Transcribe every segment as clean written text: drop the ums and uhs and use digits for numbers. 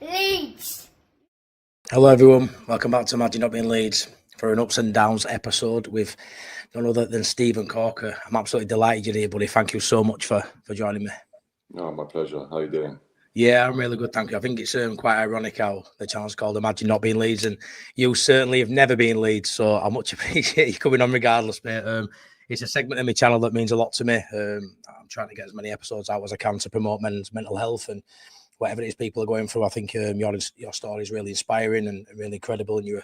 Leeds. Hello everyone, welcome back to Imagine Not Being Leeds for an ups and downs episode with none other than Steven Caulker. I'm absolutely delighted you're here, buddy. Thank you so much for joining me. No, my pleasure. How are you doing? Yeah, I'm really good, thank you. I think it's quite ironic how the channel's called Imagine Not Being Leeds, and you certainly have never been Leeds, so I much appreciate you coming on regardless, mate. It's a segment of my channel that means a lot to me. I'm trying to get as many episodes out as I can to promote men's mental health and whatever it is people are going through. I think your story is really inspiring and really incredible, and you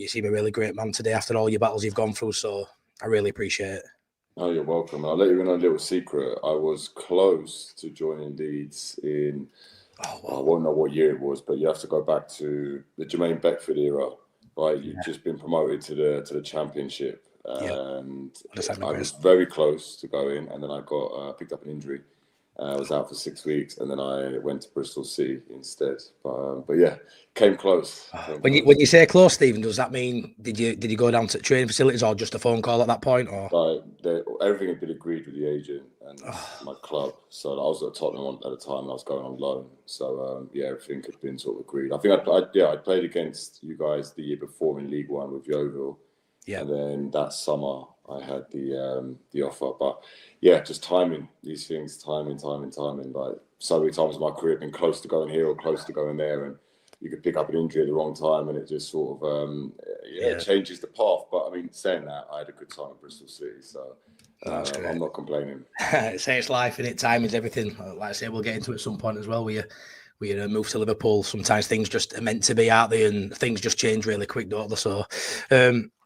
seem a really great man today after all your battles you've gone through, so I really appreciate it. Oh, you're welcome. I'll let you in on a little secret. I was close to joining Leeds in, I won't know what year it was, but you have to go back to the Jermaine Beckford era, right? You've just been promoted to the Championship. And I was very close to going, and then I got picked up an injury. I was out for 6 weeks, and then I went to Bristol City instead. But yeah, came close. When you say close, Stephen, does that mean did you go down to training facilities or just a phone call at that point? Or everything had been agreed with the agent and my club. So I was at Tottenham at the time, and I was going on loan. So yeah, everything had been sort of agreed. I think I played against you guys the year before in League One with Yeovil. Yeah. And then that summer I had the offer, but yeah, just timing these things, timing. Like so many times in my career, I've been close to going here or close to going there, and you could pick up an injury at the wrong time, and it just sort of changes the path. But I mean, saying that, I had a good time at Bristol City, so I'm not complaining. Say it's life, and time is everything. Like I say, we'll get into it at some point as well. We move to Liverpool. Sometimes things just are meant to be, aren't they? And things just change really quick, don't they? So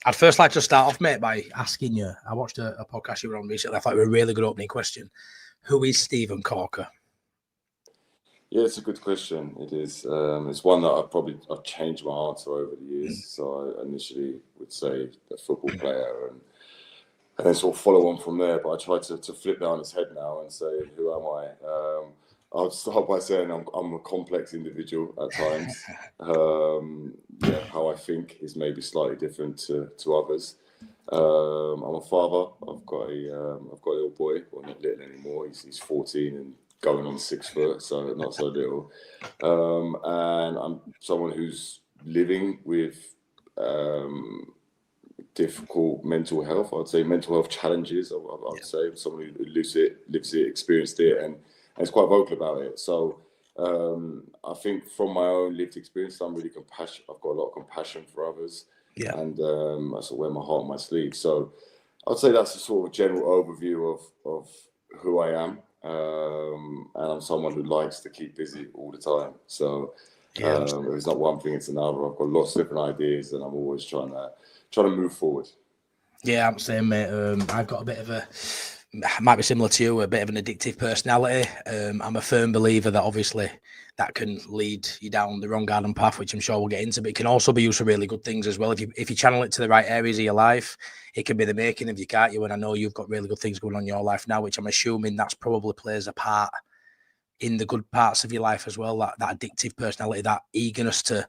I'd first like to start off, mate, by asking you, I watched a podcast you were on recently. I thought it was a really good opening question. Who is Steven Caulker? Yeah, it's a good question. It is. It's one that I've changed my answer over the years. So I initially would say a football player and then sort of follow on from there. But I try to flip down his head now and say, who am I? I'll start by saying I'm a complex individual at times. How I think is maybe slightly different to others. I'm a father. I've got a little boy. Well, not little anymore. He's 14 and going on 6 foot, so not so little. And I'm someone who's living with difficult mental health. I'd say mental health challenges. I'd say someone who lives it, experienced it, and it's quite vocal about it. So I think from my own lived experience, I'm really compassionate. I've got a lot of compassion for others, and I sort of wear my heart on my sleeve. So I'd say that's a sort of general overview of who I am. And I'm someone who likes to keep busy all the time. So it's not one thing, it's another. I've got lots of different ideas, and I'm always trying to move forward. Yeah, I'm the same, mate. I've got a bit of might be similar to you, a bit of an addictive personality. I'm a firm believer that obviously that can lead you down the wrong garden path, which I'm sure we'll get into, but it can also be used for really good things as well. If you channel it to the right areas of your life, it can be the making of you, can't you? And I know you've got really good things going on in your life now, which I'm assuming that's probably plays a part in the good parts of your life as well, that addictive personality, that eagerness to,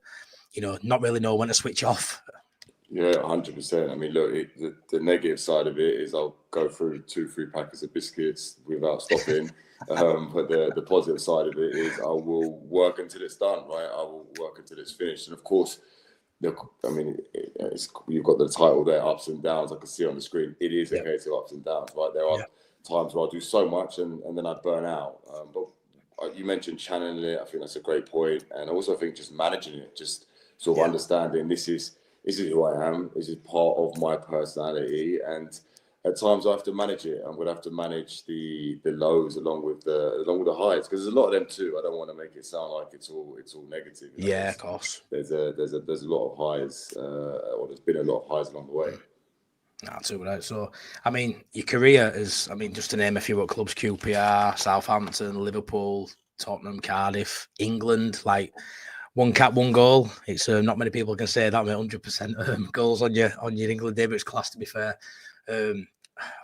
not really know when to switch off. Yeah, 100%. I mean, look, the negative side of it is I'll go through 2-3 packets of biscuits without stopping. But the positive side of it is I will work until it's done, right? I will work until it's finished. And of course, I mean, you've got the title there, ups and downs. I can see on the screen. It is a case of ups and downs, right? There are times where I do so much and then I burn out. But you mentioned channeling it. I think that's a great point. And I also think just managing it, just sort of understanding this is who I am. This is part of my personality, and at times I have to manage it. I'm going to have to manage the lows along with the highs, because there's a lot of them too. I don't want to make it sound like it's all negative. Yeah, of course. There's a lot of highs, or there's been a lot of highs along the way. That's right. So, I mean, your career is, just to name a few clubs: QPR, Southampton, Liverpool, Tottenham, Cardiff, England, like. One cap, one goal. It's not many people can say that. 100% goals on your England debut. It's class, to be fair.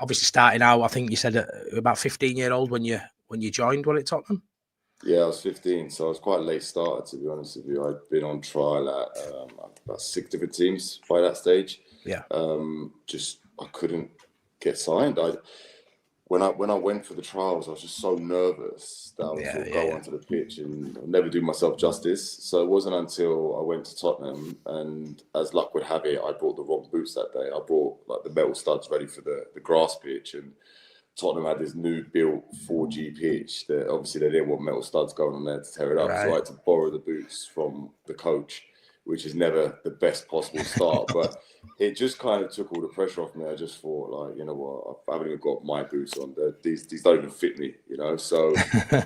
Obviously, starting out, I think you said about 15-year-old when you joined. Was it Tottenham? Yeah, I was 15, so I was quite a late starter, to be honest with you. I'd been on trial at about 6 different teams by that stage. Yeah. I couldn't get signed. when I went for the trials, I was just so nervous that I would sort of go onto the pitch and never do myself justice. So it wasn't until I went to Tottenham, and as luck would have it, I brought the wrong boots that day. I brought like the metal studs ready for the grass pitch, and Tottenham had this new built 4G pitch that obviously they didn't want metal studs going on there to tear it up. Right. So I had to borrow the boots from the coach, which is never the best possible start. But it just kind of took all the pressure off me. I just thought, like, you know what, I haven't even got my boots on. These don't even fit me, you know. So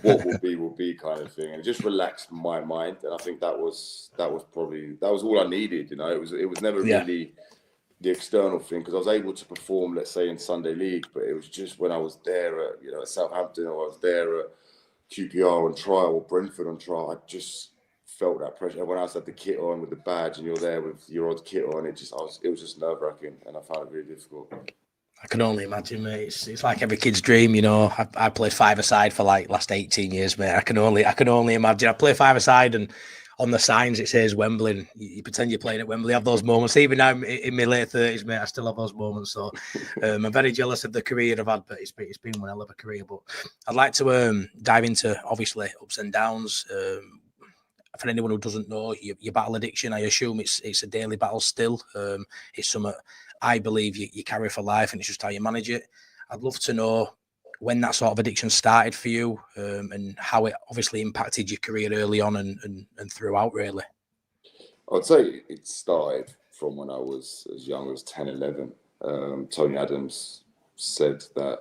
what will be kind of thing. And it just relaxed my mind. And I think that was all I needed, you know. It was never really the external thing, because I was able to perform, let's say, in Sunday League, but it was just when I was there at, at Southampton, or I was there at QPR on trial, or Brentford on trial, I just felt that pressure. Everyone else had the kit on with the badge, and you're there with your odd kit on. It was just nerve-wracking, and I found it really difficult. I can only imagine, mate. It's like every kid's dream, you know. I played five-a-side for like last 18 years, mate. I can only imagine. I play five-a-side, and on the signs it says Wembley, and you pretend you're playing at Wembley. Have those moments. Even now in my late 30s, mate, I still have those moments. So I'm very jealous of the career I've had, but it's been one hell of a career. But I'd like to dive into, obviously, ups and downs. For anyone who doesn't know, your battle addiction, I assume it's a daily battle still. It's something I believe you carry for life, and it's just how you manage it. I'd love to know when that sort of addiction started for you, and how it obviously impacted your career early on and throughout, really. I'd say it started from when I was as young as 10, 11. Tony Adams said that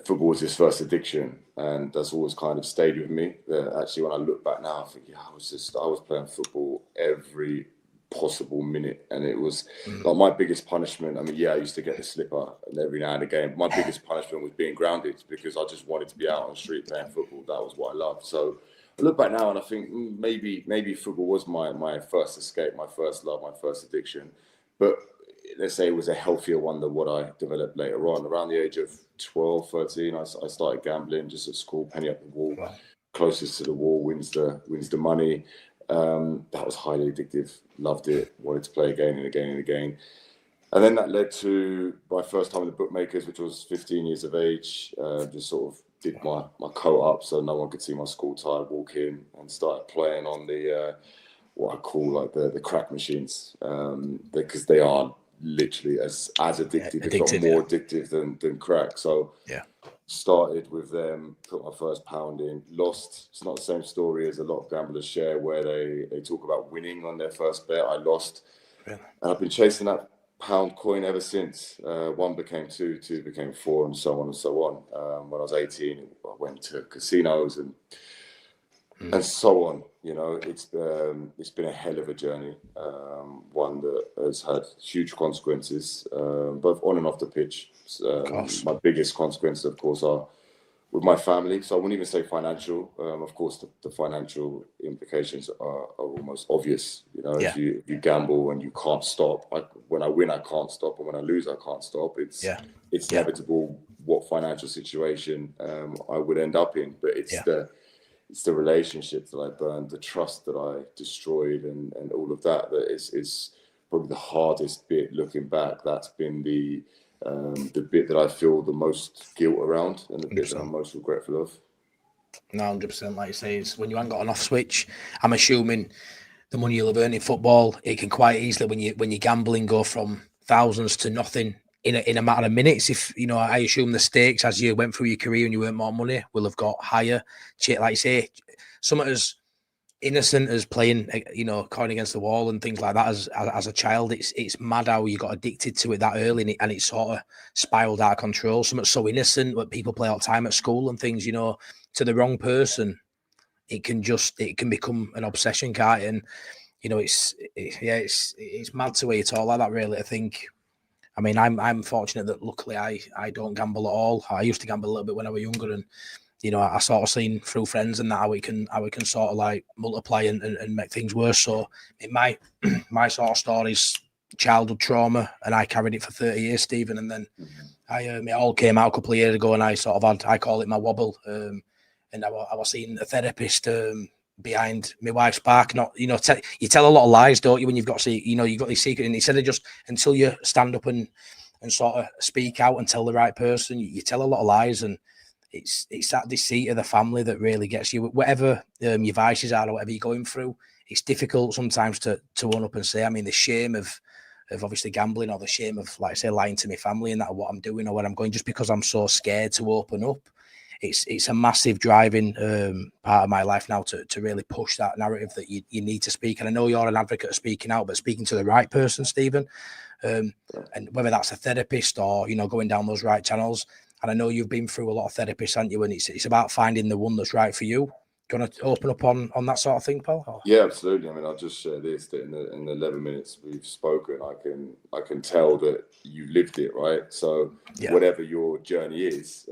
football was his first addiction, and that's always kind of stayed with me. Actually, when I look back now, I think, I was playing football every possible minute, and it was like my biggest punishment. I mean, I used to get the slipper and every now and again. My biggest punishment was being grounded, because I just wanted to be out on the street playing football. That was what I loved. So I look back now and I think maybe football was my first escape, my first love, my first addiction. But let's say it was a healthier one than what I developed later on. Around the age of 12, 13, I started gambling just at school, penny up the wall. Wow. Closest to the wall wins the money. That was highly addictive. Loved it. Wanted to play again and again and again. And then that led to my first time in the bookmakers, which was 15 years of age. Just sort of did my coat up so no one could see my school tie, walk in, and started playing on the what I call like the crack machines, because they are literally as addictive, if not more addictive than crack. So started with them, put my first pound in, lost. It's not the same story as a lot of gamblers share, where they talk about winning on their first bet. I lost. Really? And I've been chasing that pound coin ever since. 1 became 2, 2 became 4, and so on and so on. When I was 18, I went to casinos and so on. You know, it's been a hell of a journey, one that has had huge consequences, both on and off the pitch. My biggest consequences, of course, are with my family. So I wouldn't even say financial. Of course, the financial implications are almost obvious. You know, if you gamble and you can't stop. When I win, I can't stop, and when I lose, I can't stop. It's inevitable what financial situation I would end up in, but it's the relationships that I burned, the trust that I destroyed, and all of that is probably the hardest bit looking back. That's been the bit that I feel the most guilt around, and the bit 100%. That I'm most regretful of. No, 100%. Like you say, it's when you haven't got an off switch. I'm assuming the money you'll have earned in football, it can quite easily, when you're gambling, go from thousands to nothing in a matter of minutes. If I assume the stakes as you went through your career and you earned more money will have got higher. Like you say, something as innocent as playing, coin against the wall and things like that as a child, it's mad how you got addicted to it that early, and it sort of spiraled out of control. Something so innocent that people play all the time at school and things, to the wrong person, it can become an obsession, can't it? And it's mad to wait it all like that, really. I think. I mean, I'm fortunate that luckily I don't gamble at all. I used to gamble a little bit when I was younger, and I sort of seen through friends and that how we can sort of like multiply and make things worse. So in my sort of story's childhood trauma, and I carried it for 30 years, Stephen. And then it all came out a couple of years ago, and I sort of I call it my wobble. And I was seeing a therapist behind my wife's back. Not you tell a lot of lies, don't you, when you've got you've got these secret. And he said, just until you stand up and and sort of speak out and tell the right person. You tell a lot of lies, and it's that deceit of the family that really gets you. Whatever your vices are or whatever you're going through, it's difficult sometimes to own up and say. I mean, the shame of obviously gambling, or the shame of, like I say, lying to my family and that, or what I'm doing or where I'm going, just because I'm so scared to open up. It's a massive driving part of my life now to really push that narrative that you need to speak. And I know you're an advocate of speaking out, but speaking to the right person, Stephen, and whether that's a therapist or, going down those right channels. And I know you've been through a lot of therapists, haven't you? And it's about finding the one that's right for you. Do you want to open up on that sort of thing, Paul? Or? Yeah, absolutely. I mean, I'll just share this, that in the 11 minutes we've spoken, I can tell that you lived it, right? So whatever your journey is,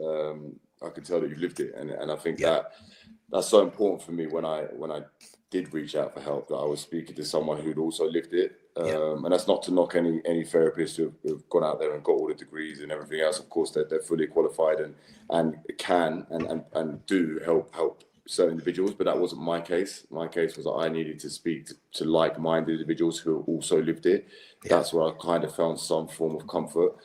I can tell that you've lived it. And I think that's so important for me when I did reach out for help, that I was speaking to someone who'd also lived it. And that's not to knock any therapists who've gone out there and got all the degrees and everything else. Of course, they're fully qualified and can and do help certain individuals, but that wasn't my case. My case was that I needed to speak to like-minded individuals who also lived it. That's where I kind of found some form of comfort.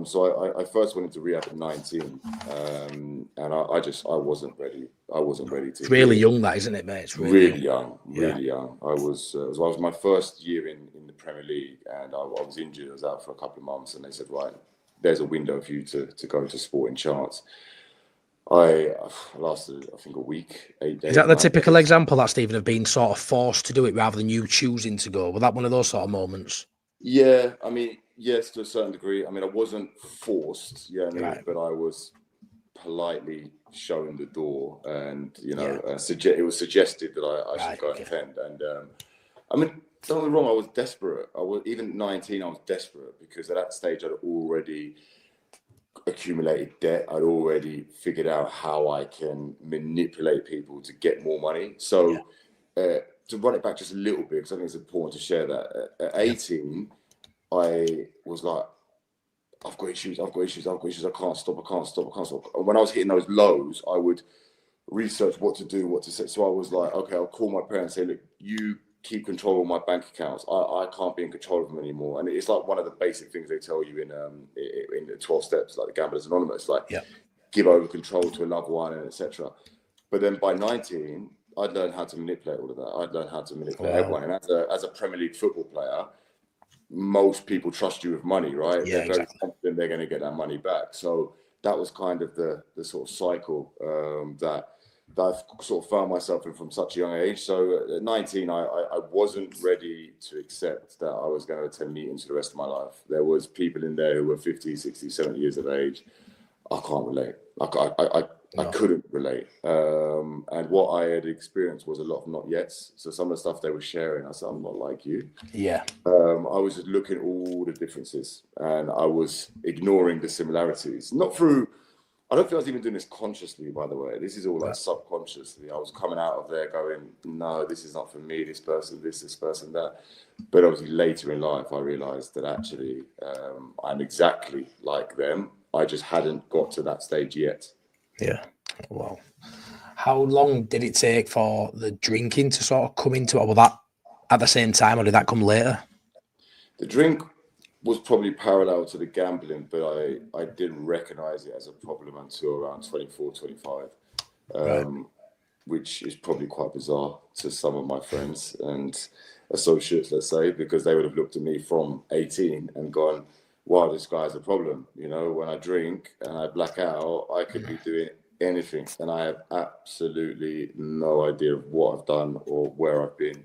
So I first went into rehab at 19, and I wasn't ready. I wasn't ready to. It's really young, that, isn't it, mate? It's really young. I was my first year in the Premier League, and I was injured. I was out for a couple of months, and they said, right, there's a window for you to go to Sporting Chance. I lasted, I think, a week, 8 days. Is that the typical example, that, Stephen, of being sort of forced to do it rather than you choosing to go? Was that one of those sort of moments? Yeah, I mean, yes, to a certain degree. I mean, I wasn't forced, but I was politely shown the door, and it was suggested that I should go and attend. And I mean, don't get me wrong, I was desperate. Even at 19, I was desperate, because at that stage I'd already accumulated debt. I'd already figured out how I can manipulate people to get more money. So to run it back just a little bit, because I think it's important to share that. At 18, I was like, I've got issues, I can't stop. And when I was hitting those lows, I would research what to do, what to say. So I was like, okay, I'll call my parents and say, look, you keep control of my bank accounts. I can't be in control of them anymore. And it's like one of the basic things they tell you in the 12 steps, like the Gamblers Anonymous, like give over control to a loved one, and etc. But then by 19, I'd learned how to manipulate all of that. I'd learned how to manipulate everyone. And as a Premier League football player, most people trust you with money, right? They're very confident they're going to get that money back. So that was kind of the sort of cycle that I've sort of found myself in from such a young age. So at 19, I wasn't ready to accept that I was going to attend meetings for the rest of my life. There was people in there who were 50, 60, 70 years of age. I can't relate. I couldn't relate. And what I had experienced was a lot of not yets. So some of the stuff they were sharing, I said, I'm not like you. Yeah. I was just looking at all the differences, and I was ignoring the similarities. I don't think I was even doing this consciously, by the way. This is all like subconsciously. I was coming out of there going, no, this is not for me, this person, this person, that. But obviously later in life, I realized that actually I'm exactly like them. I just hadn't got to that stage yet. Yeah. Wow. How long did it take for the drinking to sort of come into it? Was that at the same time, or did that come later? The drink was probably parallel to the gambling, but I didn't recognize it as a problem until around 24, 25, which is probably quite bizarre to some of my friends and associates, let's say, because they would have looked at me from 18 and gone, wow, this guy's a problem. When I drink and I black out, I could be doing anything, and I have absolutely no idea of what I've done or where I've been.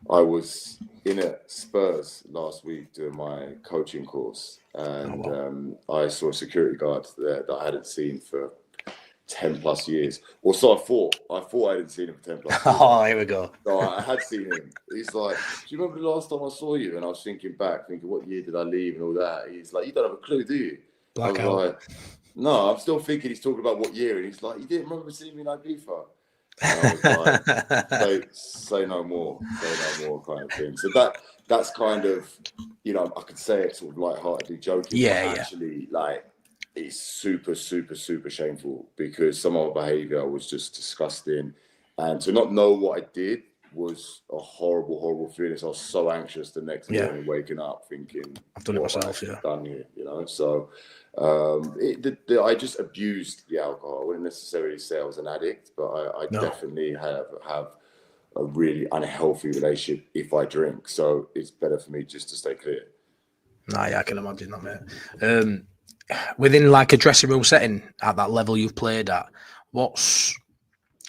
I was in at Spurs last week doing my coaching course, and I saw a security guard there that I hadn't seen for 10 plus years. Or so I thought I hadn't seen him for 10 plus years. Oh, here we go. So I had seen him. He's like, do you remember the last time I saw you? And I was thinking, what year did I leave and all that? He's like, you don't have a clue, do you? Blackout. I was like, no, I'm still thinking he's talking about what year. And he's like, you didn't remember seeing me in Ibiza? And I was like, say no more kind of thing. So that's kind of, I could say it sort of lightheartedly joking. Yeah, but actually, like, it's super, super, super shameful, because some of my behaviour was just disgusting. And to not know what I did was a horrible, horrible feeling. So I was so anxious the next morning, waking up thinking, I've done it myself, done here, you know. So I just abused the alcohol. I wouldn't necessarily say I was an addict, but I definitely have a really unhealthy relationship if I drink. So it's better for me just to stay clear. Nah, yeah, I can imagine that, mate. Within like a dressing room setting at that level you've played at, what's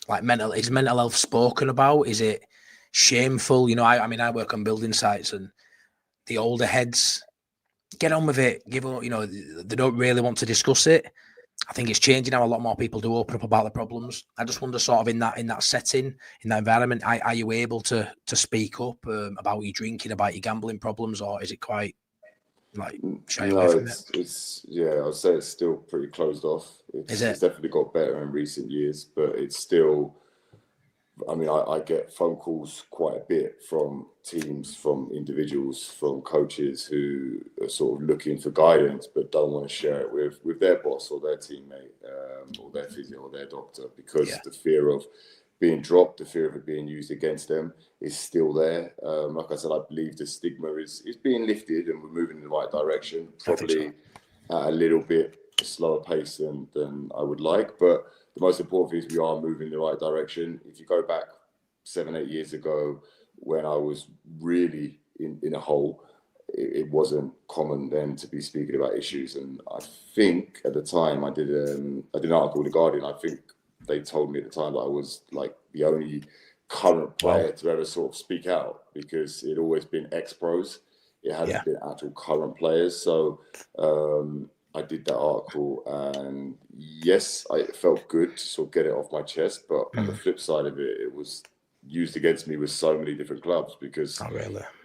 like is mental health spoken about? Is it shameful? You know, I mean, I work on building sites, and the older heads get on with it. Give up, you know, they don't really want to discuss it. I think it's changing now. A lot more people do open up about the problems. I just wonder, sort of in that setting, in that environment, are you able to speak up about your drinking, about your gambling problems, or is it quite like shy away from it? It's I'd say it's still pretty closed off. It's definitely got better in recent years, but it's still. I mean, I get phone calls quite a bit from teams, from individuals, from coaches who are sort of looking for guidance but don't want to share it with their boss or their teammate or their physio or their doctor, because the fear of being dropped, the fear of it being used against them is still there. Like I said, I believe the stigma is being lifted and we're moving in the right direction, probably at a little bit slower pace than I would like, but the most important thing is we are moving in the right direction. If you go back 7-8 years ago, when I was really in a hole, it wasn't common then to be speaking about issues. And I think at the time I did an article in The Guardian. I think they told me at the time that I was like the only current player to ever sort of speak out, because it had always been ex-pros. It hadn't been actual current players. So I did that article, and yes, it felt good to sort of get it off my chest. But on the flip side of it, it was used against me with so many different clubs, because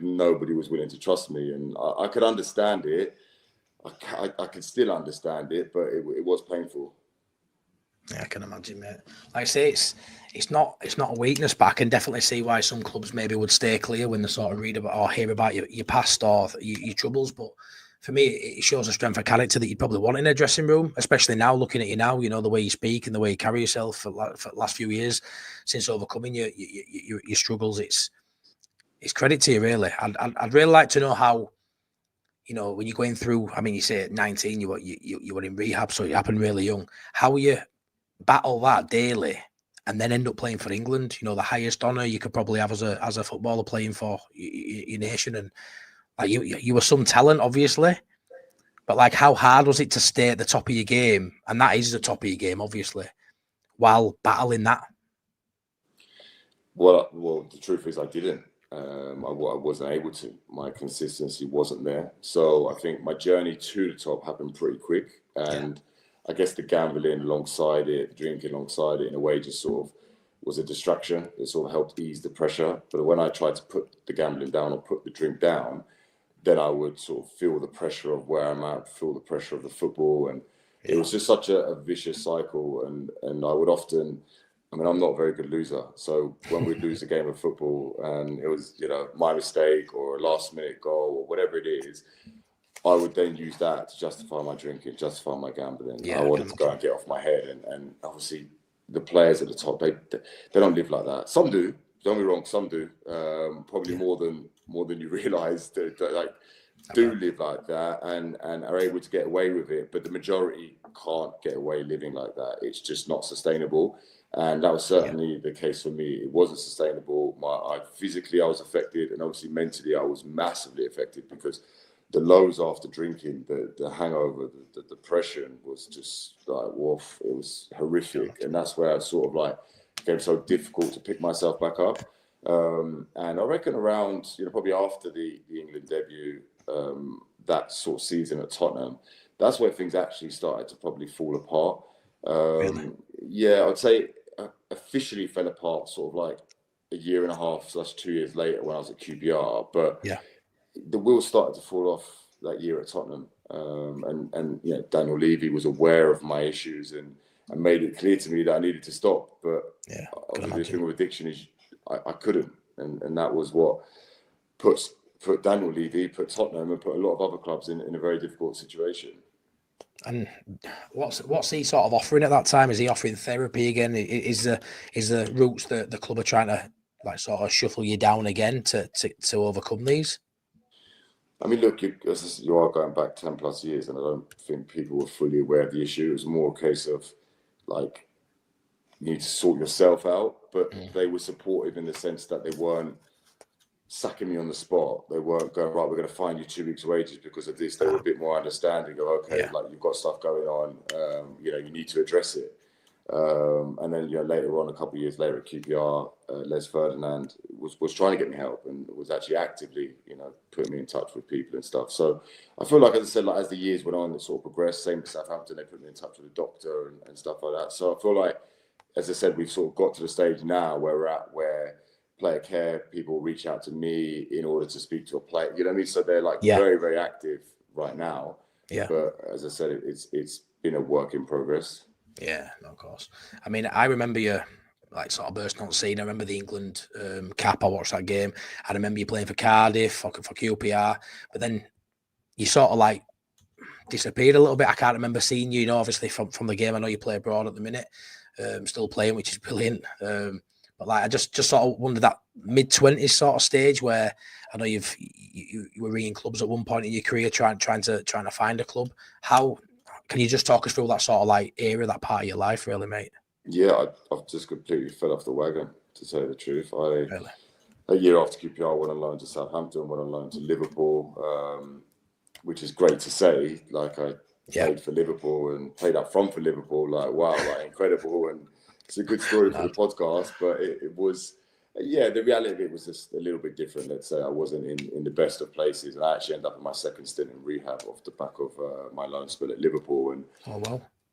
nobody was willing to trust me. And I could understand it. I could still understand it, but it was painful. Yeah, I can imagine, mate. Like I say, it's not a weakness, but I can definitely see why some clubs maybe would stay clear when they sort of read about or hear about your past or your troubles. But for me, it shows a strength of character that you'd probably want in a dressing room, especially now, looking at you now, you know, the way you speak and the way you carry yourself for the last few years since overcoming your struggles. It's credit to you, really. I'd really like to know how, you know, when you're going through, I mean, you say at 19, you were in rehab, so it happened really young. How you battle that daily and then end up playing for England, you know, the highest honour you could probably have as a footballer, playing for your nation. And like you were some talent, obviously, but like, how hard was it to stay at the top of your game? And that is the top of your game, obviously, while battling that. Well, the truth is I didn't. I wasn't able to. My consistency wasn't there. So I think my journey to the top happened pretty quick. And I guess the gambling alongside it, drinking alongside it, in a way, just sort of was a distraction. It sort of helped ease the pressure. But when I tried to put the gambling down or put the drink down, then I would sort of feel the pressure of where I'm at, feel the pressure of the football. And it was just such a vicious cycle. And I would often, I mean, I'm not a very good loser. So when we'd lose a game of football and it was, you know, my mistake or a last minute goal or whatever it is, I would then use that to justify my drinking, justify my gambling. I wanted to go and get off my head. And obviously the players at the top, they don't live like that. Some do, don't get me wrong, some do. Probably more than you realise, like do live like that and are able to get away with it. But the majority can't get away living like that. It's just not sustainable. And that was certainly the case for me. It wasn't sustainable. Physically, I was affected, and obviously mentally, I was massively affected, because the lows after drinking, the hangover, the depression was just like, woof, it was horrific. And that's where I sort of like became so difficult to pick myself back up. And I reckon around, you know, probably after the England debut, that sort of season at Tottenham, that's where things actually started to probably fall apart. Really? Yeah, I'd say officially fell apart sort of like a year and a half / 2 years later when I was at QPR. But the wheels started to fall off that year at Tottenham. And you know, Daniel Levy was aware of my issues and made it clear to me that I needed to stop. But obviously the thing with addiction is I couldn't. And that was what put Daniel Levy, put Tottenham, and put a lot of other clubs in a very difficult situation. And what's he sort of offering at that time? Is he offering therapy again? Is the routes that the club are trying to like sort of shuffle you down again to overcome these? I mean, look, you are going back 10 plus years, and I don't think people were fully aware of the issue. It was more a case of like, you need to sort yourself out, but they were supportive in the sense that they weren't sacking me on the spot. They weren't going, right, we're going to find you 2 weeks' wages because of this. They were a bit more understanding of, okay, like you've got stuff going on, you know, you need to address it. And then, you know, later on, a couple of years later at QPR, Les Ferdinand was trying to get me help and was actually actively, you know, putting me in touch with people and stuff. So I feel like, as I said, like as the years went on, it sort of progressed. Same with Southampton, they put me in touch with a doctor and stuff like that. So I feel like, as I said, we've sort of got to the stage now where we're at, where player care people reach out to me in order to speak to a player. You know what I mean? So they're like very, very active right now. Yeah. But as I said, it's been a work in progress. Yeah, of course. I mean, I remember you like sort of bursting on scene. I remember the England cap. I watched that game. I remember you playing for Cardiff, for QPR, but then you sort of like disappeared a little bit. I can't remember seeing you, you know, obviously from the game. I know you play abroad at the minute, still playing, which is brilliant. But like, I just sort of wondered that mid-20s sort of stage where I know you were ringing clubs at one point in your career, trying to find a club. How can you just talk us through that sort of like era, that part of your life, really, mate? Yeah, I've just completely fell off the wagon, to tell you the truth. A year after QPR, I went on loan to Southampton, went on loan to Liverpool, which is great to say. Like, I played for Liverpool and played up front for Liverpool. Like, wow, like incredible. And it's a good story for the podcast, but it was, the reality of it was just a little bit different. Let's say I wasn't in the best of places, and I actually ended up in my second stint in rehab off the back of my loan spell at Liverpool. And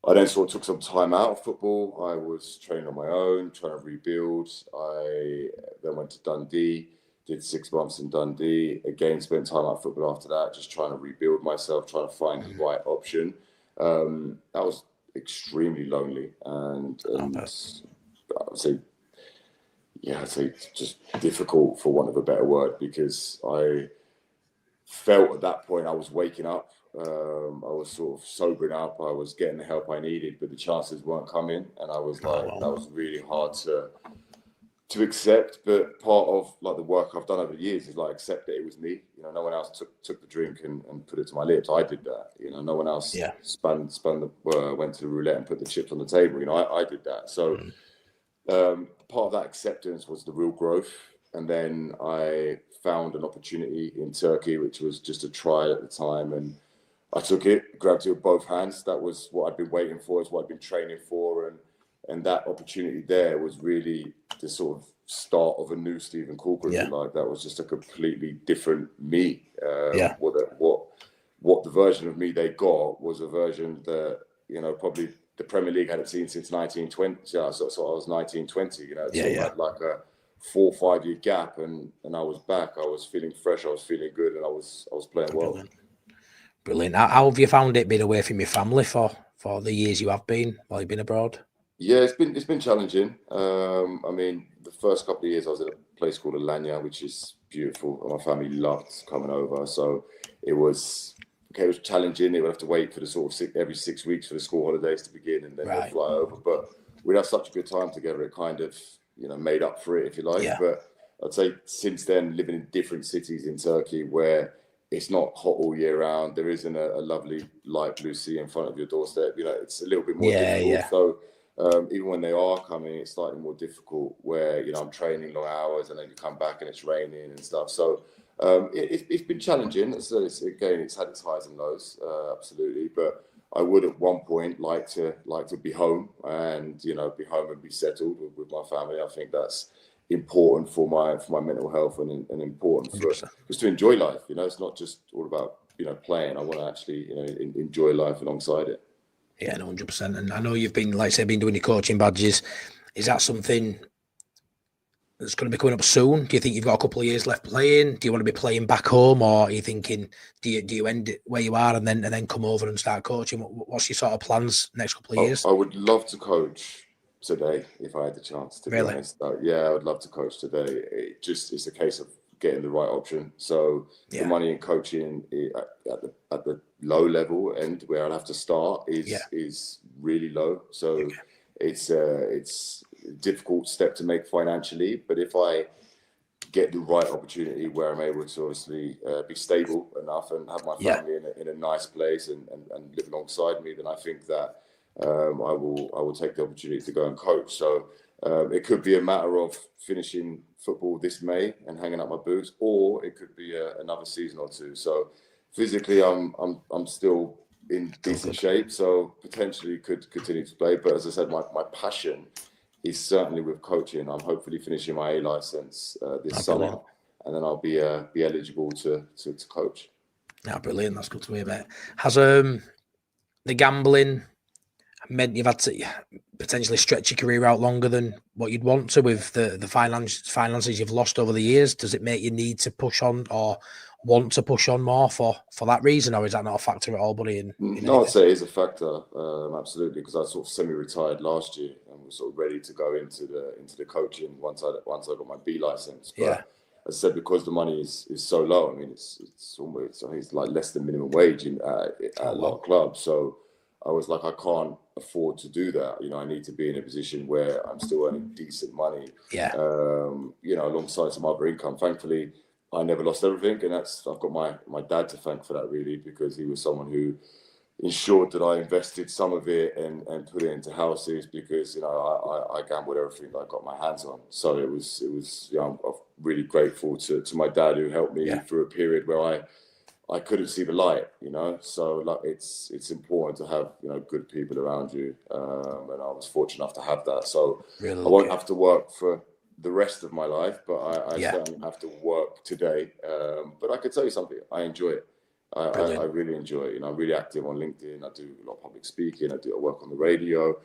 I then sort of took some time out of football. I was training on my own, trying to rebuild. I then went to Dundee, did 6 months in Dundee. Again, spent time out of football after that, just trying to rebuild myself, trying to find the right option. That was extremely lonely, and I'd say just difficult, for want of a better word, because I felt at that point I was waking up. I was sort of sobering up. I was getting the help I needed, but the chances weren't coming, and I was like, that was really hard to accept. But part of like the work I've done over the years is like accept that it was me. You know, no one else took the drink and put it to my lips. I did that. You know, no one else went to the roulette and put the chips on the table. You know, I did that. So part of that acceptance was the real growth. And then I found an opportunity in Turkey, which was just a trial at the time, and I took it, grabbed it with both hands. That was what I'd been waiting for, it's what I'd been training for, and that opportunity there was really the sort of start of a new Steven Caulker, if you like. That was just a completely different me. What the version of me they got was a version that, you know, probably the Premier League hadn't seen since 1920. So I was 1920, you know, had like a 4 or 5 year gap, and I was back. I was feeling fresh, I was feeling good, and I was playing well. Brilliant. How have you found it being away from your family for the years you have been while you've been abroad? Yeah, it's been challenging. I mean, the first couple of years I was at a place called Alanya, which is beautiful, and my family loved coming over. So it was challenging. They would have to wait for the sort of every 6 weeks for the school holidays to begin, and then they'd fly over. But we'd have such a good time together. It kind of, you know, made up for it, if you like. But I'd say since then, living in different cities in Turkey where it's not hot all year round, there isn't a lovely light blue sea in front of your doorstep. You know, it's a little bit more difficult. So even when they are coming, it's slightly more difficult where, you know, I'm training long hours and then you come back and it's raining and stuff. So it's been challenging. So it's had its highs and lows, absolutely. But I would at one point like to be home and, you know, be home and be settled with my family. I think that's important for my mental health and important for just to enjoy life. You know, it's not just all about, you know, playing. I want to actually, you know, enjoy life alongside it. Yeah, 100%. And I know you've been, like I said, doing your coaching badges. Is that something that's going to be coming up soon? Do you think you've got a couple of years left playing? Do you want to be playing back home, or are you thinking, do you end it where you are and then come over and start coaching? What's your sort of plans next couple of years? I would love to coach today if I had the chance, to be honest. I would love to coach today. It's a case of getting the right option. So the money in coaching at the low level end where I'll have to start is really low. So it's a difficult step to make financially. But if I get the right opportunity where I'm able to obviously be stable enough and have my family in a nice place and live alongside me, then I think that I will take the opportunity to go and coach. So it could be a matter of finishing football this May and hanging up my boots, or it could be another season or two. So physically, I'm still in decent shape, so potentially could continue to play. But as I said, my passion is certainly with coaching. I'm hopefully finishing my A license this summer, brilliant. and then I'll be eligible to coach. Yeah, brilliant. That's good to hear, mate. Has the gambling meant you've had to potentially stretch your career out longer than what you'd want to with the finances you've lost over the years? Does it make you need to push on or want to push on more for that reason, or is that not a factor at all, buddy? No, I'd say it is a factor, absolutely, because I sort of semi-retired last year and was sort of ready to go into the coaching once I got my B license. But as I said, because the money is so low, I mean, it's almost, I think it's like less than minimum wage at a lot of clubs. So I was like, I can't afford to do that. You know, I need to be in a position where I'm still earning decent money. You know, alongside some other income. Thankfully, I never lost everything, and I've got my dad to thank for that, really, because he was someone who ensured that I invested some of it and put it into houses, because, you know, I gambled everything that I got my hands on. So it was you know, I'm really grateful to my dad, who helped me through a period where I couldn't see the light, you know. So like it's important to have, you know, good people around you, and I was fortunate enough to have that. So I won't have to work for the rest of my life, but I certainly have to work today. But I could tell you something, I enjoy it. I really enjoy it. You know, I'm really active on LinkedIn. I do a lot of public speaking. I work on the radio.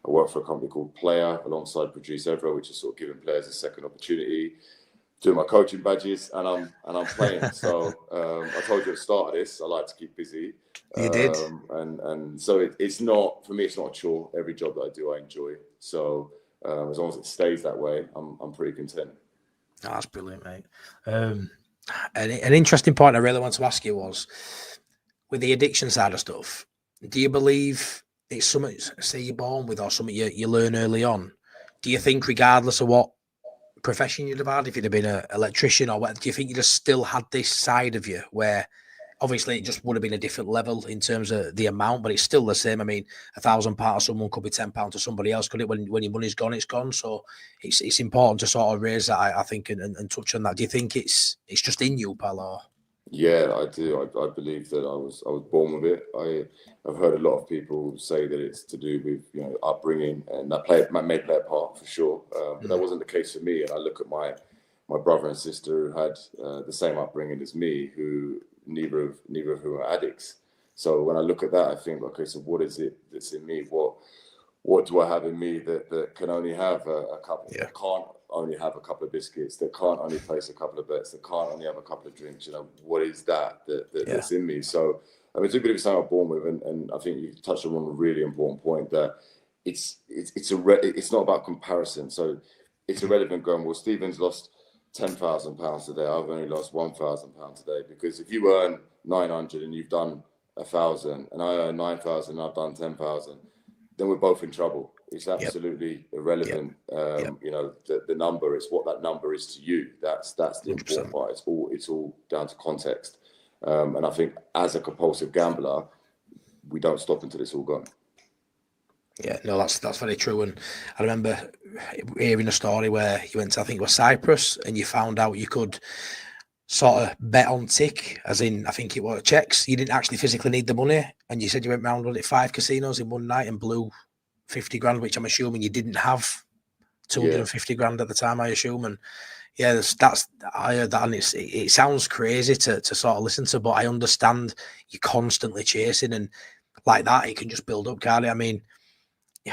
I work for a company called Player alongside Produce Evra, which is sort of giving players a second opportunity. Doing my coaching badges, and I'm playing. So I told you at the start of this, I like to keep busy. You did, and so it's not, for me, it's not a chore. Every job that I do, I enjoy. So as long as it stays that way, I'm pretty content. Oh, that's brilliant, mate. An interesting point I really want to ask you was, with the addiction side of stuff, do you believe it's something, say, you're born with, or something you learn early on? Do you think, regardless of what profession you'd have had, if you'd have been an electrician or what, do you think you just still had this side of you where obviously it just would have been a different level in terms of the amount, but it's still the same? I mean, £1,000 to someone could be £10 to somebody else, could it? When your money's gone, it's gone. So it's important to sort of raise that, I think, and touch on that. Do you think it's just in you, pal? Or? Yeah, I do. I believe that I was born with it. I've heard a lot of people say that it's to do with, you know, upbringing, and that may play a part for sure. But that wasn't the case for me. And I look at my brother and sister who had the same upbringing as me, who neither of whom are addicts. So when I look at that, I think, okay, so what is it that's in me? What do I have in me that can only have a couple? That can't only have a couple of biscuits, that can't only place a couple of bets, that can't only have a couple of drinks. You know, what is that's in me? So I mean, it's a bit of something I'm born with, and I think you touched on a really important point, that it's not about comparison. So it's irrelevant going, well, Steven's lost £10,000 today, I've only lost £1,000 today, because if you earn 900 and you've done 1,000, and I earn 9,000 and I've done 10,000, then we're both in trouble. It's absolutely irrelevant. You know, the number is what that number is to you. That's the 100%. Important part. It's all down to context. And I think as a compulsive gambler, we don't stop until it's all gone. Yeah, no, that's very true. And I remember hearing a story where you went to, I think it was Cyprus, and you found out you could sort of bet on tick, as in, I think it was checks. You didn't actually physically need the money, and you said you went round on it 5 casinos in one night and blew 50 grand, which I'm assuming you didn't have 250 grand at the time, I assume. And yeah, I heard that, and it sounds crazy to sort of listen to, but I understand you're constantly chasing, and like that, it can just build up, can't it? I mean,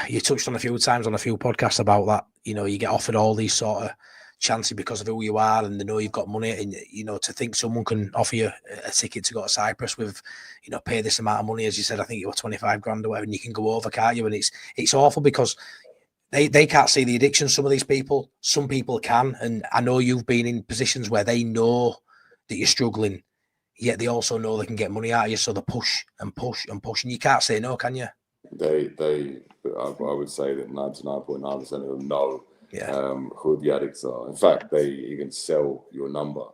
you touched on a few times on a few podcasts about that. You know, you get offered all these sort of chances because of who you are, and they know you've got money, and, you know, to think someone can offer you a ticket to go to Cyprus with, you know, pay this amount of money, as you said, I think it was 25 grand or whatever, and you can go over, can't you? And it's awful because they can't see the addiction, some of these people. Some people can, and I know you've been in positions where they know that you're struggling, yet they also know they can get money out of you, so they push and push and push, and you can't say no, can you? I would say that 99.9% of them know who the addicts are. In fact, they even sell your number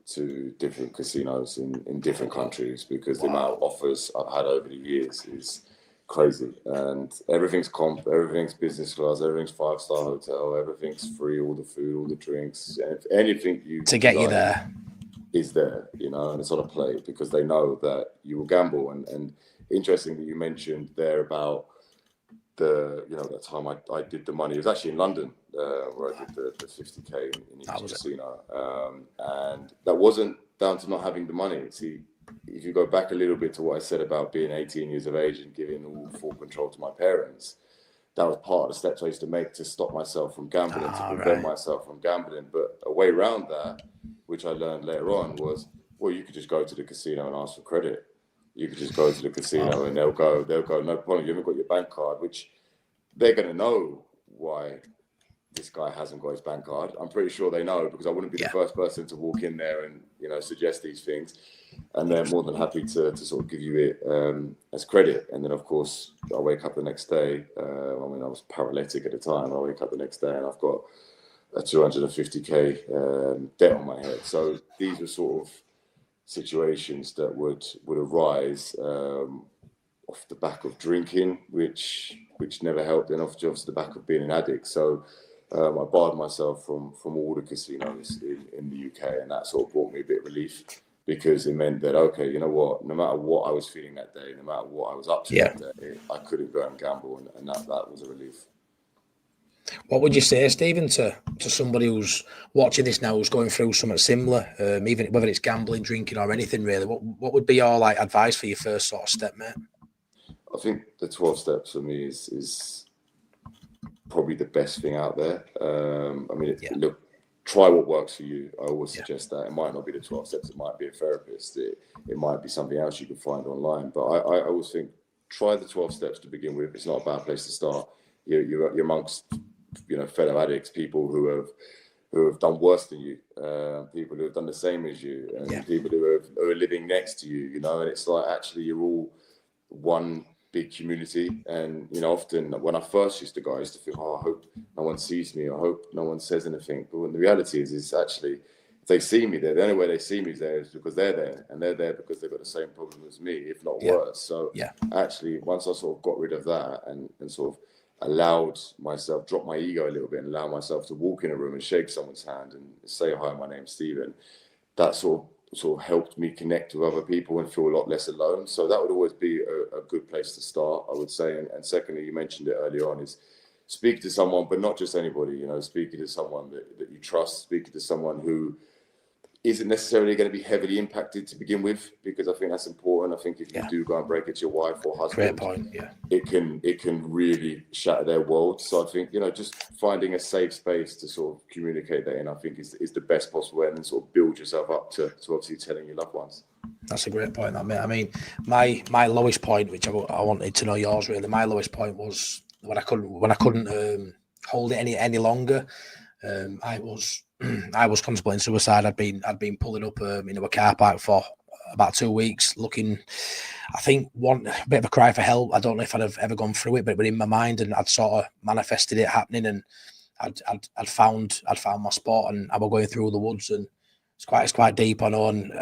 to different casinos in different countries, because the amount of offers I've had over the years is crazy. And everything's everything's business class, everything's 5-star hotel, everything's free, all the food, all the drinks, anything you to get you there is there, and it's on a plate, because they know that you will gamble. And interesting that you mentioned there about that time I did the money. It was actually in London, where I did the 50K in each casino. And that wasn't down to not having the money. See, if you go back a little bit to what I said about being 18 years of age and giving all full control to my parents, that was part of the steps I used to make to stop myself from gambling, to prevent myself from gambling. But a way around that, which I learned later on, was, well, you could just go to the casino and ask for credit. You could just go to the casino and they'll go, no problem, you haven't got your bank card, which they're going to know why this guy hasn't got his bank card. I'm pretty sure they know, because I wouldn't be the first person to walk in there and, suggest these things. And they're more than happy to sort of give you it as credit. And then, of course, I wake up the next day. I was paralytic at the time. I wake up the next day and I've got a 250K debt on my head. So these were sort of situations that would arise off the back of drinking, which never helped, and off the back of being an addict. So I barred myself from all the casinos in the UK, and that sort of brought me a bit of relief, because it meant that, okay, you know what, no matter what I was feeling that day, no matter what I was up to that day, I couldn't go and gamble, and that was a relief. What would you say, Steven, to somebody who's watching this now, who's going through something similar, even whether it's gambling, drinking, or anything really? What would be your advice for your first sort of step, mate? I think the 12 steps for me is probably the best thing out there. Look, try what works for you. I always suggest that. It might not be the 12 steps. It might be a therapist. It might be something else you can find online. But I always think, try the 12 steps to begin with. It's not a bad place to start. You're amongst fellow addicts, people who have done worse than you, people who have done the same as you, and people who are living next to you. And it's like, actually, you're all one big community. And often when I first used to go, I used to think, I hope no one sees me, I hope no one says anything. But when the reality is actually, if they see me there, the only way they see me there is because they're there, and they're there because they've got the same problem as me, if not worse. So actually, once I sort of got rid of that and sort of allowed myself, drop my ego a little bit, and allow myself to walk in a room and shake someone's hand and say, hi, my name's Steven, that sort of helped me connect with other people and feel a lot less alone. So that would always be a good place to start, I would say. And secondly, you mentioned it earlier on, is speak to someone, but not just anybody, speaking to someone that you trust, speaking to someone who isn't necessarily going to be heavily impacted to begin with, because I think that's important. I think if you do go and break it to your wife or husband, it can really shatter their world. So I think, just finding a safe space to sort of communicate that in, I think is the best possible way, and then sort of build yourself up to obviously telling your loved ones. That's a great point, mate. I mean, my lowest point, which I wanted to know yours really, my lowest point was when I couldn't hold it any longer. I was contemplating suicide. I'd been pulling up into a car park for about 2 weeks, looking. I think a bit of a cry for help. I don't know if I'd have ever gone through it, but in my mind, and I'd sort of manifested it happening, and I'd found my spot, and I was going through the woods, and it's quite deep, I know, and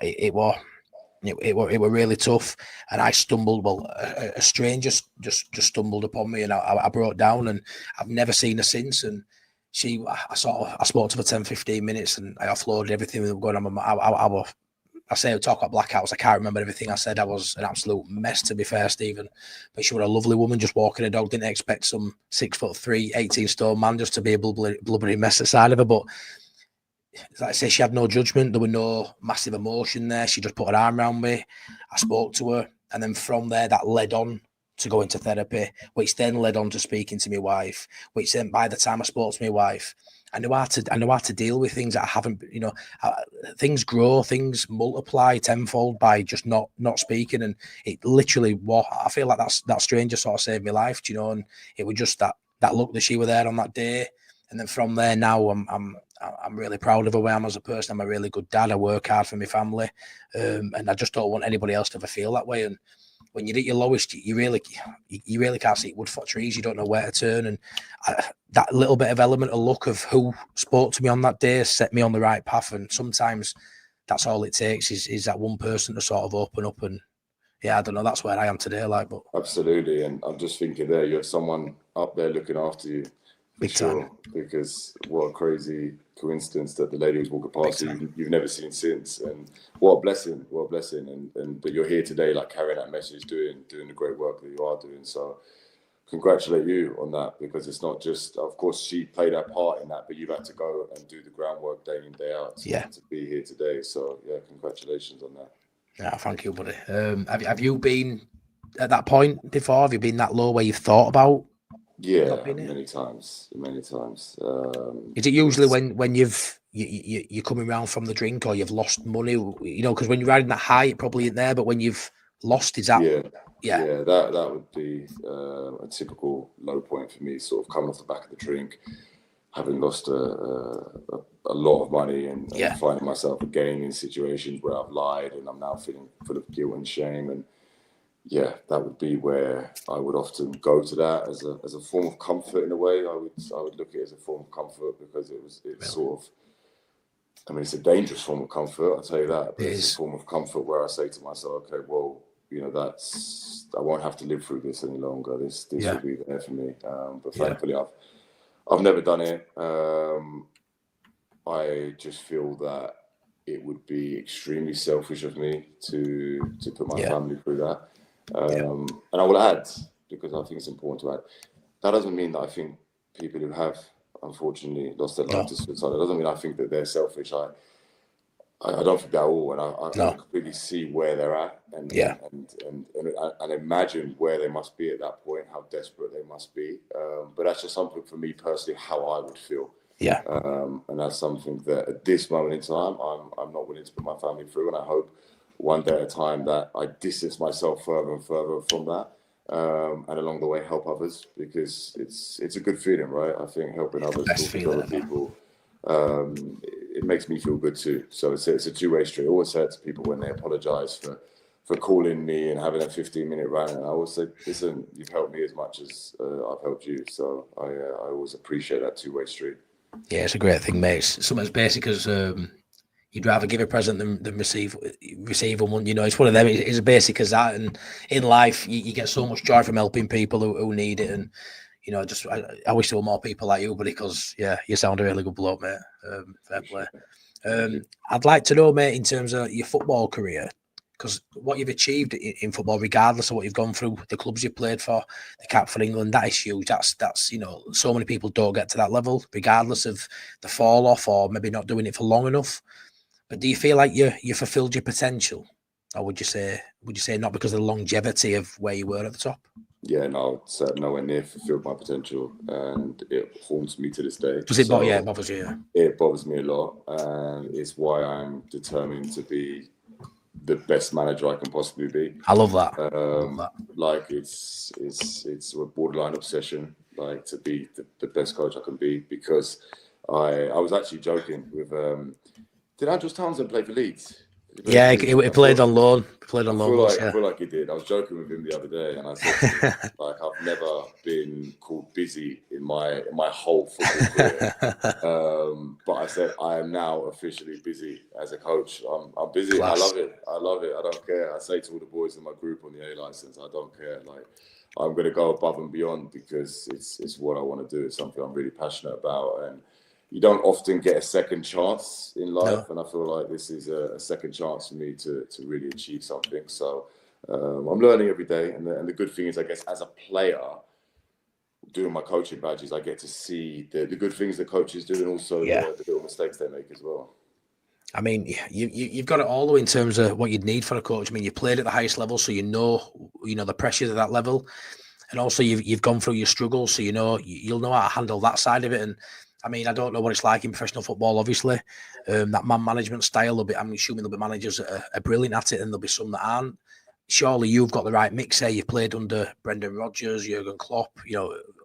it were really tough, and I stumbled. Well, a stranger just stumbled upon me, and I broke down, and I've never seen her since. And I spoke to her for 10-15 minutes, and I offloaded everything that was going on. I say talk about blackouts. I can't remember everything I said. I was an absolute mess, to be fair, Stephen. But she was a lovely woman, just walking a dog. Didn't expect some 6'3", 18-stone man just to be a blubbery mess aside of her. But like I say, she had no judgment. There were no massive emotion there. She just put her arm around me. I spoke to her, and then from there, that led on to go into therapy, which then led on to speaking to my wife, which then by the time I spoke to my wife, I knew how to deal with things that I haven't, things grow, things multiply tenfold by just not speaking. And it literally, I feel like that stranger sort of saved my life, and it was just that look that she was there on that day. And then from there now, I'm really proud of who I am as a person. I'm a really good dad. I work hard for my family. And I just don't want anybody else to ever feel that way. And when you're at your lowest, you really can't see wood for trees. You don't know where to turn, and that little bit of element of luck of who spoke to me on that day set me on the right path. And sometimes that's all it takes is that one person to sort of open up. And yeah, I don't know. That's where I am today. But absolutely, and I'm just thinking there, you have someone up there looking after you. For sure, because what a crazy coincidence that the lady who's walking past you've never seen since, and what a blessing, and that you're here today, like carrying that message, doing the great work that you are doing. So congratulate you on that, because it's not just, of course, she played her part in that, but you've had to go and do the groundwork day in, day out to be here today. So yeah, congratulations on that. Yeah, thank you, buddy. Have you been at that point before? Have you been that low where you've thought about? Yeah, many times. Is it usually when you're coming around from the drink, or you've lost money? Because when you're riding that high, it probably isn't there. But when you've lost, is that? Yeah. That would be a typical low point for me. Sort of coming off the back of the drink, having lost a lot of money, and finding myself again in situations where I've lied, and I'm now feeling full of guilt and shame. And yeah, that would be where I would often go to that as a form of comfort in a way. I would look at it as a form of comfort, because it's sort of, I mean, it's a dangerous form of comfort, I'll tell you that. But it's a form of comfort where I say to myself, okay, well, I won't have to live through this any longer. This will be there for me. But thankfully, I've never done it. I just feel that it would be extremely selfish of me to put my family through that. And I will add, because I think it's important to add, that doesn't mean that I think people who have unfortunately lost their life to suicide, it doesn't mean I think that they're selfish. I don't think that at all, and I completely see where they're at, and imagine where they must be at that point, how desperate they must be. But that's just something for me personally, how I would feel. Yeah. And that's something that at this moment in time, I'm not willing to put my family through, and I hope one day at a time that I distance myself further and further from that, and along the way help others, because it's a good feeling, right? I think helping others, talking to other people, it makes me feel good too. So it's a two-way street. I always say it to people when they apologise for calling me and having a 15-minute rant, and I always say, listen, you've helped me as much as I've helped you. So I always appreciate that two-way street. Yeah, it's a great thing, mate. It's something as basic as you'd rather give a present than receive one. It's one of them. It's as basic as that. And in life, you get so much joy from helping people who need it. And I wish there were more people like you, buddy, because you sound a really good bloke, mate. Fair play. I'd like to know, mate, in terms of your football career, because what you've achieved in football, regardless of what you've gone through, the clubs you've played for, the cap for England, that is huge. That's so many people don't get to that level, regardless of the fall off or maybe not doing it for long enough. But do you feel like you fulfilled your potential, or would you say not because of the longevity of where you were at the top? Yeah, no, it's nowhere near fulfilled my potential, and it haunts me to this day. Does it? It bothers you. Yeah. It bothers me a lot, and it's why I'm determined to be the best manager I can possibly be. I love that. Like it's a borderline obsession, like to be the best coach I can be, because I was actually joking with. Did Andrew Townsend play for Leeds? Yeah, he played on loan. I feel like he did. I was joking with him the other day, and I said, I've never been called busy in my whole football career. But I said, I am now officially busy as a coach. I'm busy. Class. I love it. I don't care. I say to all the boys in my group on the A license, I don't care. Like, I'm going to go above and beyond, because it's what I want to do. It's something I'm really passionate about, and you don't often get a second chance in life, and I feel like this is a second chance for me to really achieve something. So I'm learning every day, and the good thing is, I guess, as a player, doing my coaching badges, I get to see the good things the coaches do, and also the little mistakes they make as well. I mean, you've got it all in terms of what you'd need for a coach. I mean, you played at the highest level, so you know the pressures of that level, and also you've gone through your struggles, so you'll know how to handle that side of it. And I mean, I don't know what it's like in professional football, obviously. That man management style, I'm assuming there'll be managers that are brilliant at it, and there'll be some that aren't. Surely you've got the right mix here. You've played under Brendan Rodgers, Jurgen Klopp,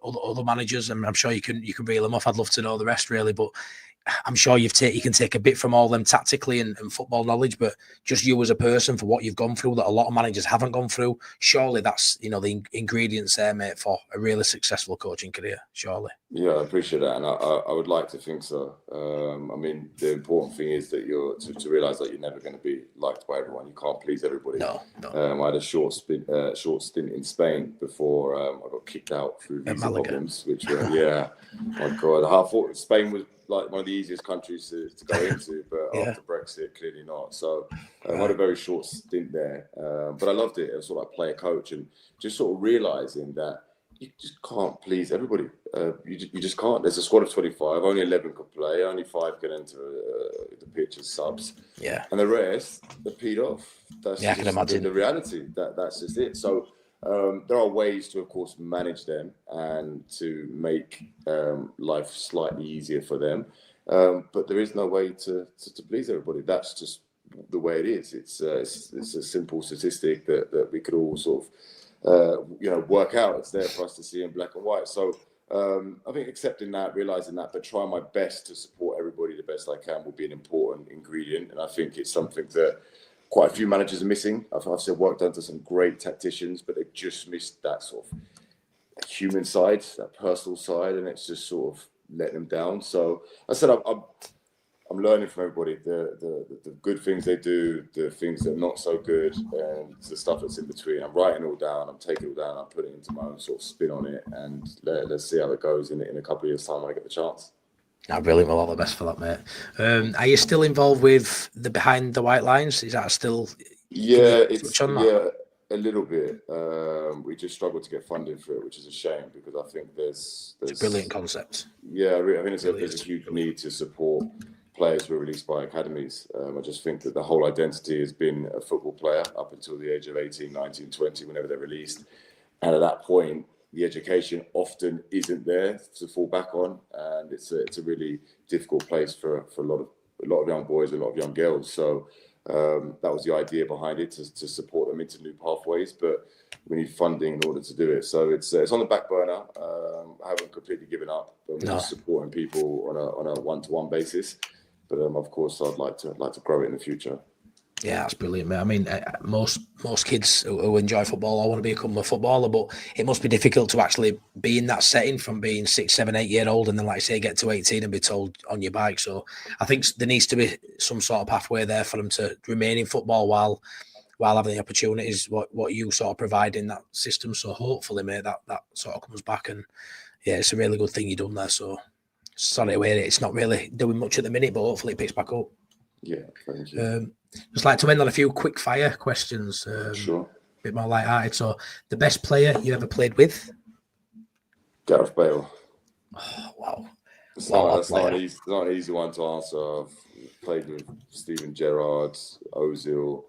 other managers, and I'm sure you can reel them off. I'd love to know the rest, really. But I'm sure you can take a bit from all them tactically and football knowledge, but just you as a person for what you've gone through that a lot of managers haven't gone through. Surely that's, the ingredients there, mate, for a really successful coaching career. Surely. Yeah, I appreciate that, and I would like to think so. I mean, the important thing is that you're to realize that you're never going to be liked by everyone. You can't please everybody. No. I had a short stint in Spain before I got kicked out through visa problems, which were my God, I thought Spain was like one of the easiest countries to go into, but after Brexit, clearly not. So I had a very short stint there, but I loved it. I was sort of like player coach, and just sort of realizing that you just can't please everybody. You just can't. There's a squad of 25. Only 11 could play. Only 5 can enter the pitch as subs. Yeah. And the rest, they're peed off. That's I can imagine. The reality. That's just it. So there are ways to, of course, manage them and to make life slightly easier for them. But there is no way to please everybody. That's just the way it is. It's a simple statistic that we could all sort of work out. It's there for us to see in black and white. So I think accepting that, realizing that, but trying my best to support everybody the best I can will be an important ingredient. And I think it's something that quite a few managers are missing. I've said worked under some great tacticians, but they've just missed that sort of human side, that personal side, and it's just sort of letting them down. So I said I'm learning from everybody, the good things they do, the things that are not so good, and the stuff that's in between. I'm writing it all down, I'm taking it all down, I'm putting it into my own sort of spin on it, and let's see how it goes in a couple of years' time when I get the chance. Brilliant. Well, all the best for that, mate. Are you still involved with the Behind the White Lines? Is that still... A little bit. We just struggled to get funding for it, which is a shame, because I think there's it's a brilliant concept. Yeah, I think there's a huge need to support players who are released by academies. I just think that the whole identity has been a football player up until the age of 18, 19, 20, whenever they're released. And at that point, the education often isn't there to fall back on. And it's a really difficult place for a lot of young boys, a lot of young girls. So that was the idea behind it, to support them into new pathways. But we need funding in order to do it. So it's on the back burner. I haven't completely given up, but we're just supporting people on a one-to-one basis. But of course, I'd like to grow it in the future. Yeah, that's brilliant, mate. I mean, most kids who enjoy football all want to become a footballer, but it must be difficult to actually be in that setting from being 6, 7, 8 years old, and then, like I say, get to 18 and be told on your bike. So I think there needs to be some sort of pathway there for them to remain in football while having the opportunities what you sort of provide in that system. So hopefully, mate, that sort of comes back, and yeah, it's a really good thing you've done there. So sorry to hear it. It's not really doing much at the minute, but hopefully it picks back up. Yeah, thank you. Just like to end on a few quick fire questions. Sure. A bit more light-hearted. So, the best player you ever played with? Gareth Bale. Oh, wow. It's not an easy one to answer. I've played with Steven Gerrard, Ozil,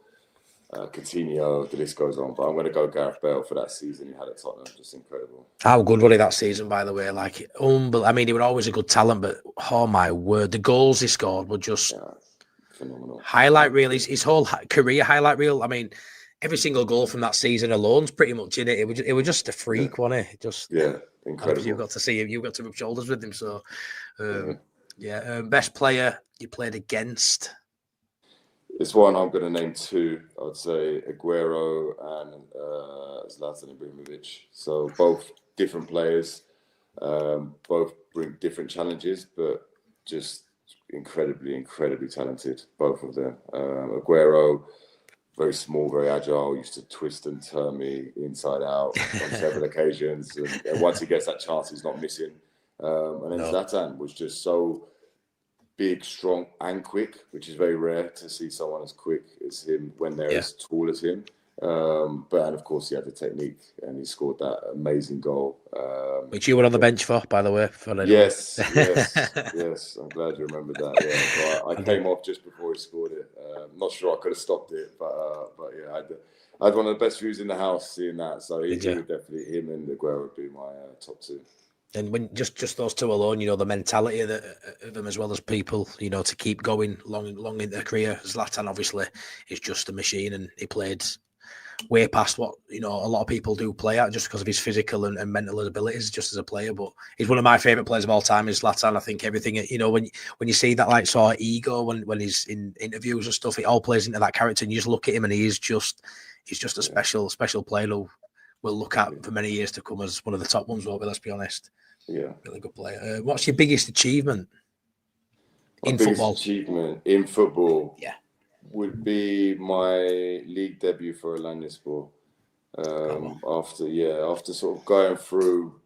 Coutinho, the list goes on. But I'm going to go Gareth Bale for that season he had at Tottenham. Just incredible. How good was he that season, by the way? Like, I mean, he was always a good talent, but oh my word, the goals he scored were just... Yeah. Phenomenal. Highlight reel, his whole career highlight reel. I mean, every single goal from that season alone's pretty much in it. It was just a freak, wasn't it? Just incredible. You got to see him. You got to rub shoulders with him. So, best player you played against. It's one I'm going to name two. I would say Aguero and Zlatan Ibrahimovic. So both different players, both bring different challenges, but just incredibly talented, both of them. Aguero, very small, very agile, used to twist and turn me inside out on several occasions, and once he gets that chance, he's not missing. And then Zlatan was just so big, strong and quick, which is very rare to see someone as quick as him when they're as tall as him. And of course he had the technique, and he scored that amazing goal. Which you were on the bench for, by the way. Yes. I'm glad you remembered that. Yeah, so I came off just before he scored it. Not sure I could have stopped it, but yeah, I had one of the best views in the house seeing that. So he would definitely, him and Aguero would be my top two. And when just those two alone, the mentality of them, as well as people, to keep going long in their career. Zlatan obviously is just a machine, and he played way past what a lot of people do play at, just because of his physical and mental abilities just as a player. But he's one of my favourite players of all time. Is Zlatan. I think everything, when you see that like sort of ego when he's in interviews and stuff, it all plays into that character, and you just look at him and he's just a special player who we'll look at for many years to come as one of the top ones. Won't we? Let's be honest. Yeah, really good player. What's your biggest achievement in football? Achievement in football, yeah, would be my league debut for Alanyaspor. After sort of going through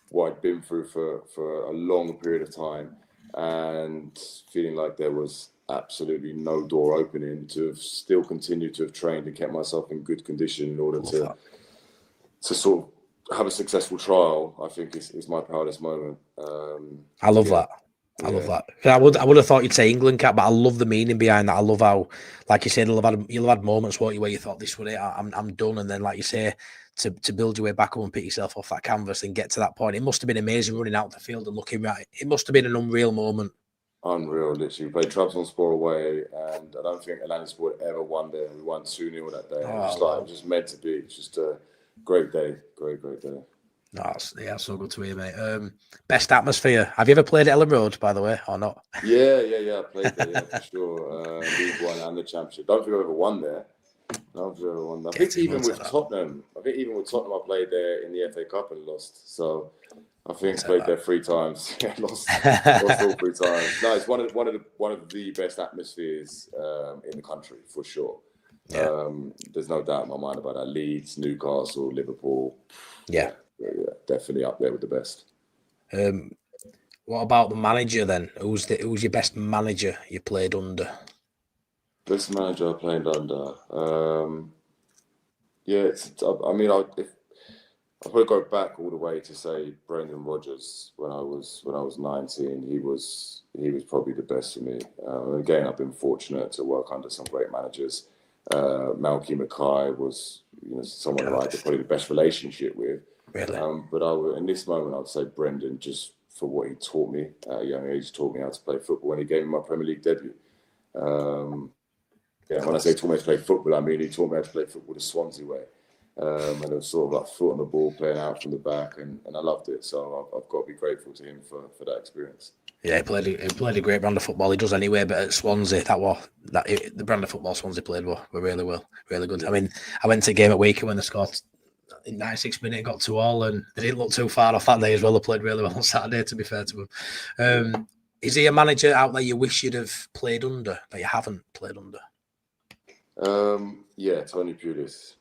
what I'd been through for a long period of time, and feeling like there was absolutely no door opening, to have still continued to have trained and kept myself in good condition in order to sort of have a successful trial, I think is my proudest moment. I love that. I love that. I would have thought you'd say England cap, but I love the meaning behind that. I love how, like you said, you'll have had moments where you thought this was it, I'm done, and then like you say, to build your way back up and pick yourself off that canvas and get to that point. It must have been amazing running out the field and looking right. It must have been an unreal moment. Unreal, literally. We played Trabzonspor away, and I don't think Alanyaspor ever won there. We won 2-0 that day. It was just meant to be. It's just a great day. Great day. No, that's so good to hear, mate. Best atmosphere. Have you ever played at Ellen Road, by the way, or not? Yeah. I played there, for sure. League One and the Championship. Don't think I've ever won there. I think even with Tottenham, I played there in the FA Cup and lost. So I think I played there 3 times. lost all 3 times. No, it's one of the best atmospheres in the country for sure. Yeah. There's no doubt in my mind about that. Leeds, Newcastle, Liverpool. Yeah, definitely up there with the best. What about the manager then? Who's your best manager you played under? Best manager I played under. I'll probably go back all the way to say Brendan Rodgers when I was 19. He was probably the best for me. Again, I've been fortunate to work under some great managers. Malky Mackay was someone I had probably the best relationship with. Really? But in this moment, I'd say Brendan, just for what he taught me at a young age, taught me how to play football when he gave me my Premier League debut. When I say taught me how to play football, I mean he taught me how to play football the Swansea way. And it was sort of like foot on the ball, playing out from the back, and I loved it. So I've got to be grateful to him for that experience. Yeah, he played a great brand of football. He does anyway, but at Swansea, the brand of football Swansea played were really well, really good. I mean, I went to a game at Waker when they scored in 96 minutes, got 2-2, and they didn't look too far off that day as well. They played really well on Saturday, to be fair to them. Is he a manager out there you wish you'd have played under, but you haven't played under? Tony Pulis.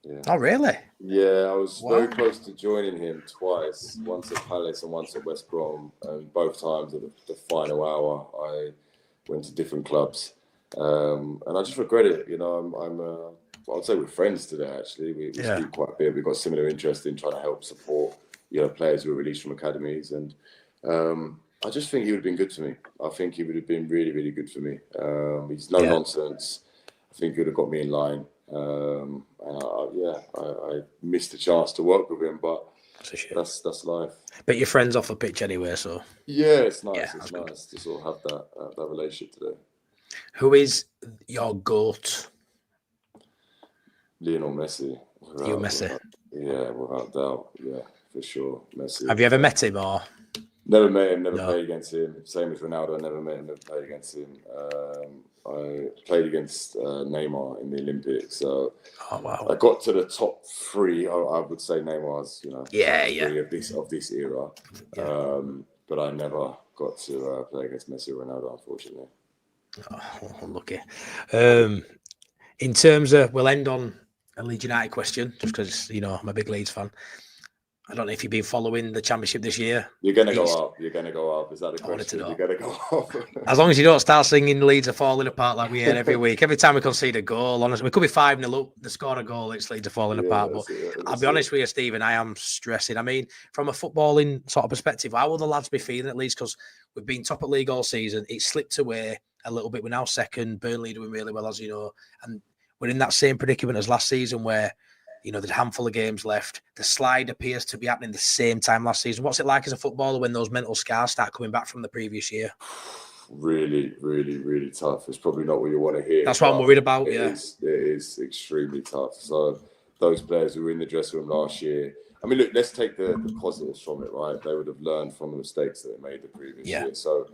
Yeah. Oh, really? Yeah, I was very close to joining him twice, once at Palace and once at West Brom, and both times at the final hour, I went to different clubs, and I just regret it. I'd say we're friends today. Actually, we speak quite a bit. We've got similar interest in trying to help support players who are released from academies, and I just think he would have been good to me. I think he would have been really, really good for me. He's no nonsense. I think he would have got me in line. I missed the chance to work with him, but that's life. But you're friends off the pitch anyway, so it's nice. Yeah, it's nice to sort of have that relationship today. Who is your GOAT? Lionel Messi. Without doubt. Yeah, for sure. Messi. Have you ever met him or? Never met him, never played against him. Same as Ronaldo, I never met him, never played against him. I played against Neymar in the Olympics. So I got to the top 3. I would say Neymar's, of this era. Yeah. But I never got to play against Messi or Ronaldo, unfortunately. Oh, unlucky. In terms of, we'll end on a Leeds United question, just because, I'm a big Leeds fan. I don't know if you've been following the Championship this year. You're going to go up. Is that the question? You're going to go up. As long as you don't start singing Leeds are falling apart like we hear every week. Every time we concede a goal, honestly, we could be 5-0 up. They score a goal, it's Leeds are falling apart. But I'll be honest with you, Stephen, I am stressing. I mean, from a footballing sort of perspective, how will the lads be feeling at least? Because we've been top of league all season. It slipped away a little bit. We're now second. Burnley doing really well, as you know. And we're in that same predicament as last season where, there's a handful of games left. The slide appears to be happening the same time last season. What's it like as a footballer when those mental scars start coming back from the previous year? Really, really, really tough. It's probably not what you want to hear. That's what I'm worried about, It is extremely tough. So those players who were in the dressing room last year. I mean, look, let's take the positives from it, right? They would have learned from the mistakes that they made the previous year. So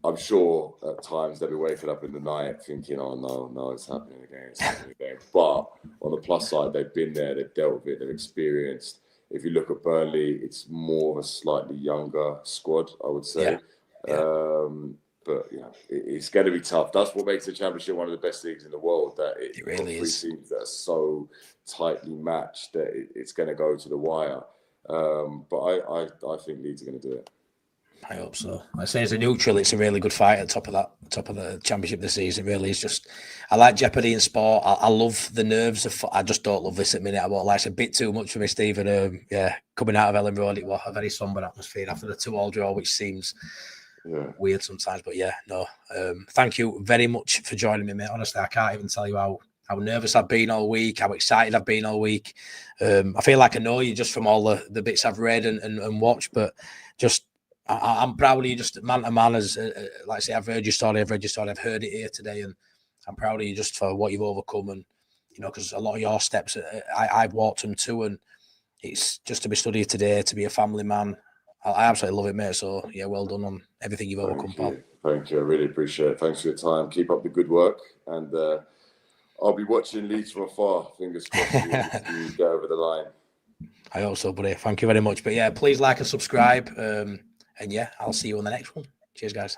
I'm sure at times they'll be waking up in the night thinking, oh, no, it's happening again, it's happening again. But on the plus side, they've been there, they've dealt with it, they've experienced. If you look at Burnley, it's more of a slightly younger squad, I would say. But, you know, it's going to be tough. That's what makes the Championship one of the best leagues in the world, that it really is. Three teams that are so tightly matched that it's going to go to the wire. But I think Leeds are going to do it. I hope so. I say as a neutral, it's a really good fight at the top of the Championship this season. It really is just. I like jeopardy in sport. I love the nerves of. I just don't love this at the minute. I won't lie, it's a bit too much for me, Stephen. Coming out of Ellen Road, it was a very somber atmosphere after the 2-2 draw, which seems weird sometimes. But thank you very much for joining me, mate. Honestly, I can't even tell you how nervous I've been all week, how excited I've been all week. I feel like I know you just from all the bits I've read and watched, but just. I'm proud of you, just man to man. As like I say, I've heard your story, I've heard it here today, and I'm proud of you just for what you've overcome. And you know, because a lot of your steps, I've walked them too, and it's just to be stood here today, to be a family man. I absolutely love it, mate. So yeah, well done on everything you've overcome, pal. Thank you. I really appreciate it. Thanks for your time. Keep up the good work, and I'll be watching Leeds from afar. Fingers crossed you go over the line. I hope so, buddy. Thank you very much. But yeah, please like and subscribe. And yeah, I'll see you on the next one. Cheers, guys.